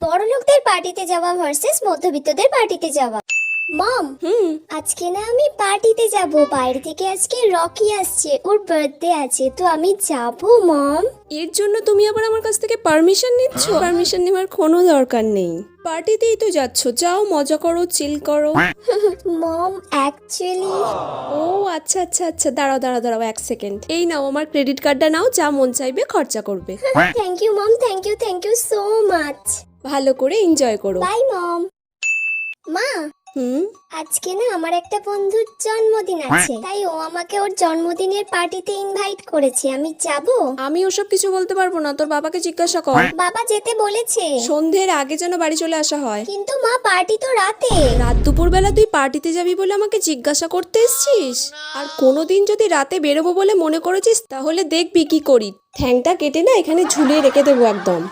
বড়লোকদের পার্টিতে যাওয়া ভার্সেস মধ্যবিত্তদের পার্টিতে যাওয়া। মম, আজকে না আমি পার্টিতে যাব। বাইরে থেকে আজকে রকি আসছে, ওর বার্থডে আছে, তো আমি যাব মম। এর জন্য তুমি আবার আমার কাছ থেকে পারমিশন নিচ্ছ? পারমিশন নেওয়ার কোনো দরকার নেই, পার্টিতেই তো যাচ্ছ, যাও মজা করো, চিল করো। মম অ্যাকচুয়ালি ও আচ্ছা আচ্ছা আচ্ছা, দাঁড়াও দাঁড়াও দাঁড়াও 1 সেকেন্ড। এই নাও আমার ক্রেডিট কার্ডটা নাও, যা মন চাইবে খরচা করবে। Thank you mom, thank you so much. ভালো করে এনজয় করো। Bye mom. মা, আজকে না আমার একটা বন্ধুর জন্মদিন আছে, তাই ও আমাকে ওর জন্মদিনের পার্টিতে ইনভাইট করেছে। আমি যাব? আমি ওসব কিছু বলতে পারবো না, তোর বাবাকে জিজ্ঞাসা কর। বাবা যেতে বলেছে, সন্ধ্যের আগে যেন বাড়ি চলে আসা হয়। কিন্তু মা পার্টি তো রাতে। রাত দুপুর বেলা তুই পার্টিতে যাবি বলে আমাকে জিজ্ঞাসা করতে এসছিস? আর কোনোদিন যদি রাতে বেরোবো বলে মনে করেছিস তাহলে দেখবি কি করি। ঠ্যাংটা কেটে না এখানে ঝুলিয়ে রেখে দেবো একদম।